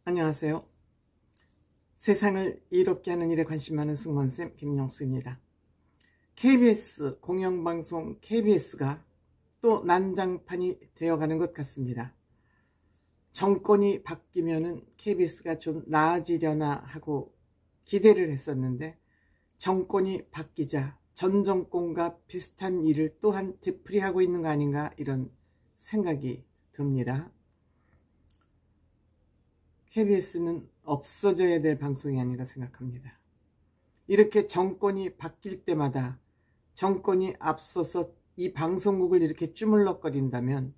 안녕하세요. 세상을 이롭게 하는 일에 관심 많은 승무원쌤 김영수입니다. KBS 공영방송 KBS가 또 난장판이 되어가는 것 같습니다. 정권이 바뀌면은 KBS가 좀 나아지려나 하고 기대를 했었는데 정권이 바뀌자 전 정권과 비슷한 일을 또한 되풀이하고 있는 거 아닌가 이런 생각이 듭니다. KBS는 없어져야 될 방송이 아닌가 생각합니다. 이렇게 정권이 바뀔 때마다 정권이 앞서서 이 방송국을 이렇게 주물럭거린다면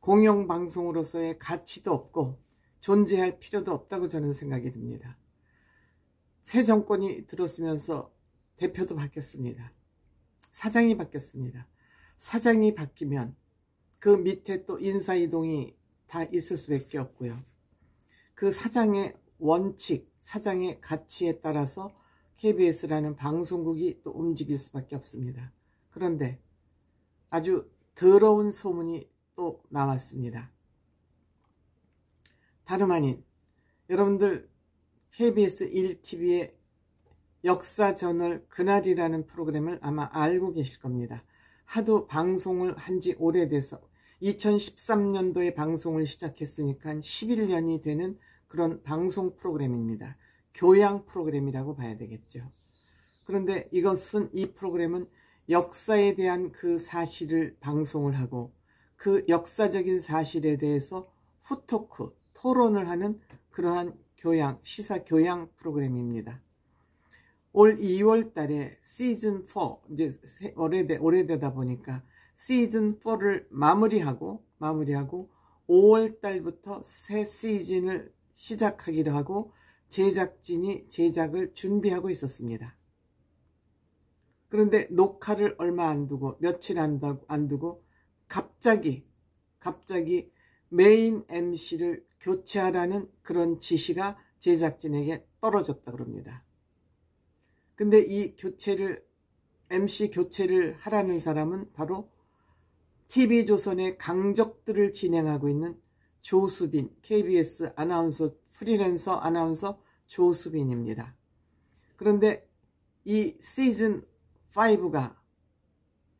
공영방송으로서의 가치도 없고 존재할 필요도 없다고 저는 생각이 듭니다. 새 정권이 들어서면서 대표도 바뀌었습니다. 사장이 바뀌었습니다. 사장이 바뀌면 그 밑에 또 인사이동이 다 있을 수밖에 없고요. 그 사장의 원칙, 사장의 가치에 따라서 KBS라는 방송국이 또 움직일 수밖에 없습니다. 그런데 아주 더러운 소문이 또 나왔습니다. 다름 아닌 여러분들 KBS 1TV의 역사저널 그날이라는 프로그램을 아마 알고 계실 겁니다. 하도 방송을 한 지 오래돼서 2013년도에 방송을 시작했으니까 11년이 되는 그런 방송 프로그램입니다. 교양 프로그램이라고 봐야 되겠죠. 그런데 이 프로그램은 역사에 대한 그 사실을 방송을 하고 그 역사적인 사실에 대해서 후토크, 토론을 하는 그러한 시사 교양 프로그램입니다. 올 2월 달에 시즌 4, 이제 오래되다 보니까 시즌 4를 마무리하고 5월 달부터 새 시즌을 시작하기로 하고 제작진이 제작을 준비하고 있었습니다. 그런데 녹화를 얼마 안 두고 며칠 안 두고 갑자기 메인 MC를 교체하라는 그런 지시가 제작진에게 떨어졌다 그럽니다. 근데 이 MC 교체를 하라는 사람은 바로 TV조선의 강적들을 진행하고 있는 조수빈, KBS 아나운서, 프리랜서 아나운서 조수빈입니다. 그런데 이 시즌 5가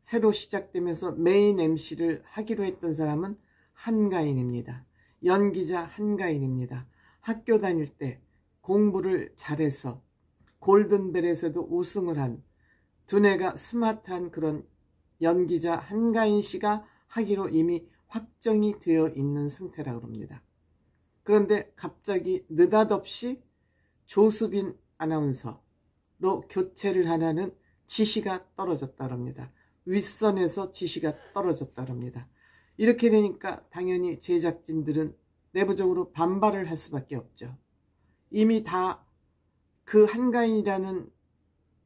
새로 시작되면서 메인 MC를 하기로 했던 사람은 한가인입니다. 연기자 한가인입니다. 학교 다닐 때 공부를 잘해서 골든벨에서도 우승을 한 두뇌가 스마트한 그런 연기자 한가인 씨가 하기로 이미 확정이 되어 있는 상태라고 합니다. 그런데 갑자기 느닷없이 조수빈 아나운서로 교체를 하라는 지시가 떨어졌다고 합니다. 윗선에서 지시가 떨어졌다고 합니다. 이렇게 되니까 당연히 제작진들은 내부적으로 반발을 할 수밖에 없죠. 이미 다 그 한가인이라는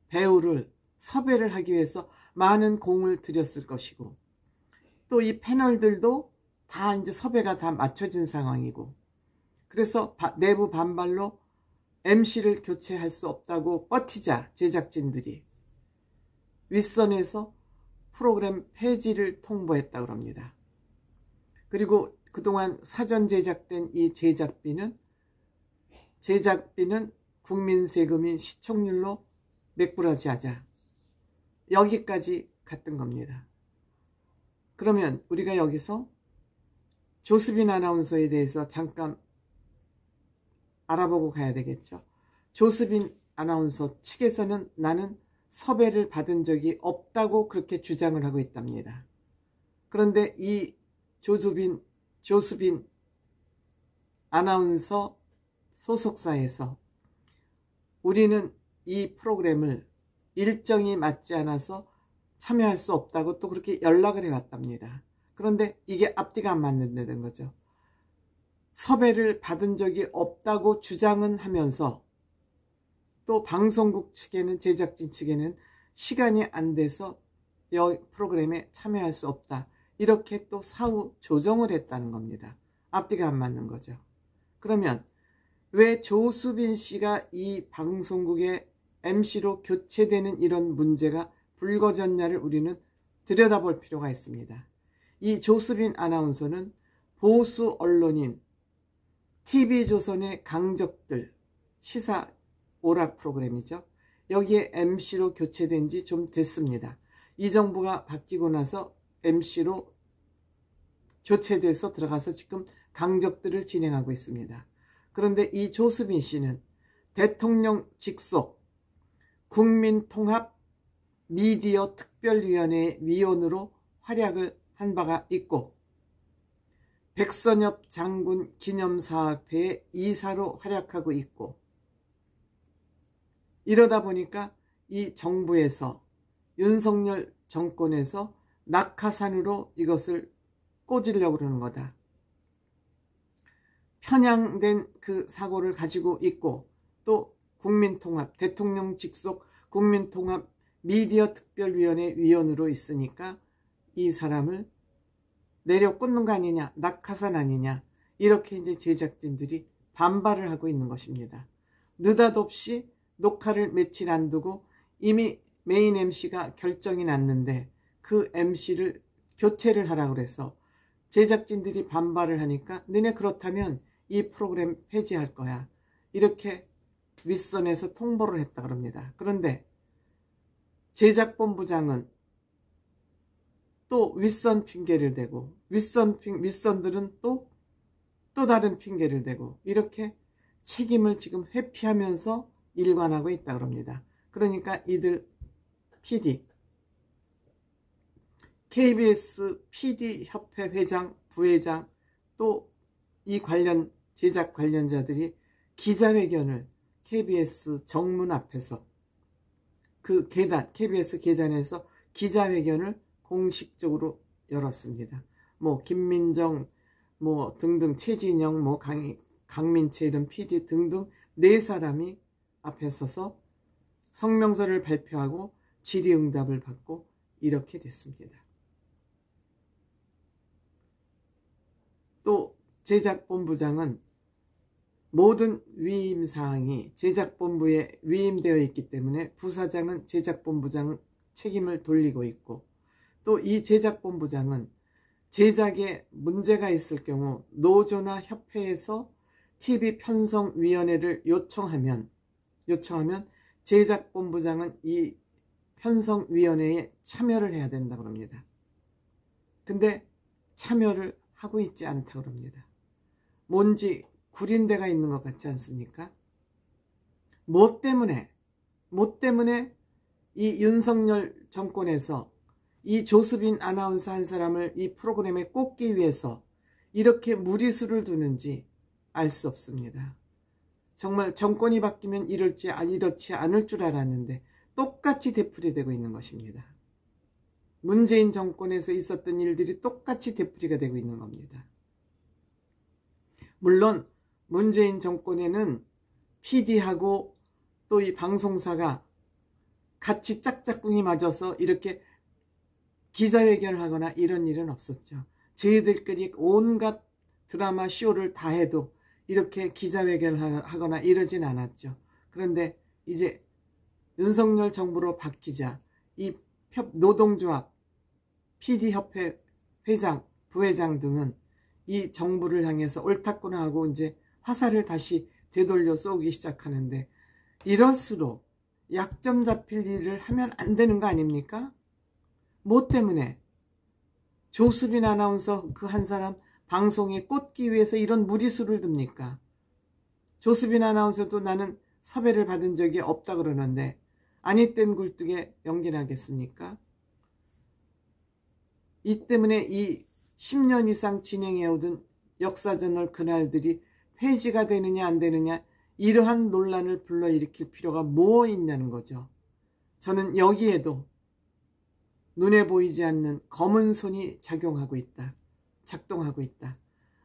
배우를 섭외를 하기 위해서 많은 공을 들였을 것이고 또 이 패널들도 다 이제 섭외가 다 맞춰진 상황이고 그래서 내부 반발로 MC를 교체할 수 없다고 버티자 제작진들이 윗선에서 프로그램 폐지를 통보했다고 합니다. 그리고 그동안 사전 제작된 이 제작비는 국민 세금인 시청률로 맥불하지하자 여기까지 갔던 겁니다. 그러면 우리가 여기서 조수빈 아나운서에 대해서 잠깐 알아보고 가야 되겠죠. 조수빈 아나운서 측에서는 나는 섭외를 받은 적이 없다고 그렇게 주장을 하고 있답니다. 그런데 이 조수빈 아나운서 소속사에서 우리는 이 프로그램을 일정이 맞지 않아서 참여할 수 없다고 또 그렇게 연락을 해왔답니다. 그런데 이게 앞뒤가 안 맞는다는 거죠. 섭외를 받은 적이 없다고 주장은 하면서 또 방송국 측에는 제작진 측에는 시간이 안 돼서 이 프로그램에 참여할 수 없다. 이렇게 또 사후 조정을 했다는 겁니다. 앞뒤가 안 맞는 거죠. 그러면 왜 조수빈 씨가 이 방송국의 MC로 교체되는 이런 문제가 불거졌냐를 우리는 들여다볼 필요가 있습니다. 이 조수빈 아나운서는 보수 언론인 TV조선의 강적들 시사 오락 프로그램이죠. 여기에 MC로 교체된 지 좀 됐습니다. 이 정부가 바뀌고 나서 MC로 교체돼서 들어가서 지금 강적들을 진행하고 있습니다. 그런데 이 조수빈 씨는 대통령 직속 국민통합 미디어 특별위원회 위원으로 활약을 한 바가 있고 백선엽 장군 기념사업회의 이사로 활약하고 있고, 이러다 보니까 이 정부에서 윤석열 정권에서 낙하산으로 이것을 꽂으려고 그러는 거다. 편향된 그 사고를 가지고 있고 또 국민통합, 대통령 직속 국민통합 미디어 특별위원회 위원으로 있으니까 이 사람을 내려 꽂는 거 아니냐, 낙하산 아니냐, 이렇게 이제 제작진들이 반발을 하고 있는 것입니다. 느닷없이 녹화를 며칠 안 두고 이미 메인 MC가 결정이 났는데 그 MC를 교체를 하라고 그래서 제작진들이 반발을 하니까 너네 그렇다면 이 프로그램 폐지할 거야, 이렇게 윗선에서 통보를 했다 그럽니다. 그런데 제작본부장은 또 윗선 핑계를 대고 윗선들은 또 다른 핑계를 대고 이렇게 책임을 지금 회피하면서 일관하고 있다 그럽니다. 그러니까 이들 PD, KBS PD협회 회장, 부회장 또 이 관련 제작 관련자들이 기자회견을 KBS 정문 앞에서 그 계단, KBS 계단에서 기자회견을 공식적으로 열었습니다. 뭐 김민정 뭐 등등, 최진영 뭐 강민채 이런 PD 등등 4사람이 앞에 서서 성명서를 발표하고 질의응답을 받고 이렇게 됐습니다. 또 제작본부장은 모든 위임사항이 제작본부에 위임되어 있기 때문에 부사장은 제작본부장 책임을 돌리고 있고, 또 이 제작본부장은 제작에 문제가 있을 경우 노조나 협회에서 TV 편성위원회를 요청하면 제작본부장은 이 편성위원회에 참여를 해야 된다고 합니다. 근데 참여를 하고 있지 않다고 합니다. 뭔지 구린 데가 있는 것 같지 않습니까? 뭐 때문에 이 윤석열 정권에서 이 조수빈 아나운서 한 사람을 이 프로그램에 꽂기 위해서 이렇게 무리수를 두는지 알 수 없습니다. 정말 정권이 바뀌면 이렇지 않을 줄 알았는데 똑같이 되풀이되고 있는 것입니다. 문재인 정권에서 있었던 일들이 똑같이 되풀이가 되고 있는 겁니다. 물론 문재인 정권에는 PD하고 또 이 방송사가 같이 짝짝꿍이 맞아서 이렇게 기자회견을 하거나 이런 일은 없었죠. 저희들끼리 온갖 드라마 쇼를 다 해도 이렇게 기자회견을 하거나 이러진 않았죠. 그런데 이제 윤석열 정부로 바뀌자 이 노동조합, PD협회 회장, 부회장 등은 이 정부를 향해서 옳았구나 하고 이제 화살을 다시 되돌려 쏘기 시작하는데, 이럴수록 약점 잡힐 일을 하면 안 되는 거 아닙니까? 뭐 때문에? 조수빈 아나운서 그 한 사람 방송에 꽂기 위해서 이런 무리수를 둡니까? 조수빈 아나운서도 나는 섭외를 받은 적이 없다 그러는데 아니 땐 굴뚝에 연기나겠습니까? 이 때문에 이 10년 이상 진행해오던 역사저널 그날들이 폐지가 되느냐 안 되느냐 이러한 논란을 불러일으킬 필요가 뭐 있냐는 거죠. 저는 여기에도 눈에 보이지 않는 검은 손이 작동하고 있다.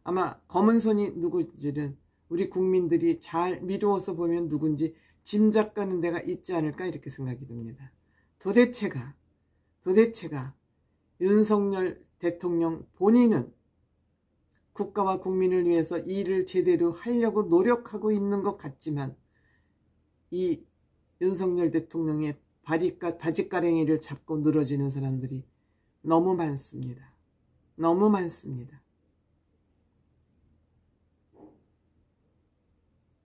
아마 검은 손이 누구인지는 우리 국민들이 잘 미루어서 보면 누군지 짐작가는 데가 있지 않을까 이렇게 생각이 듭니다. 도대체가 윤석열 대통령 본인은 국가와 국민을 위해서 일을 제대로 하려고 노력하고 있는 것 같지만 이 윤석열 대통령의 바짓가랭이를 잡고 늘어지는 사람들이 너무 많습니다. 너무 많습니다.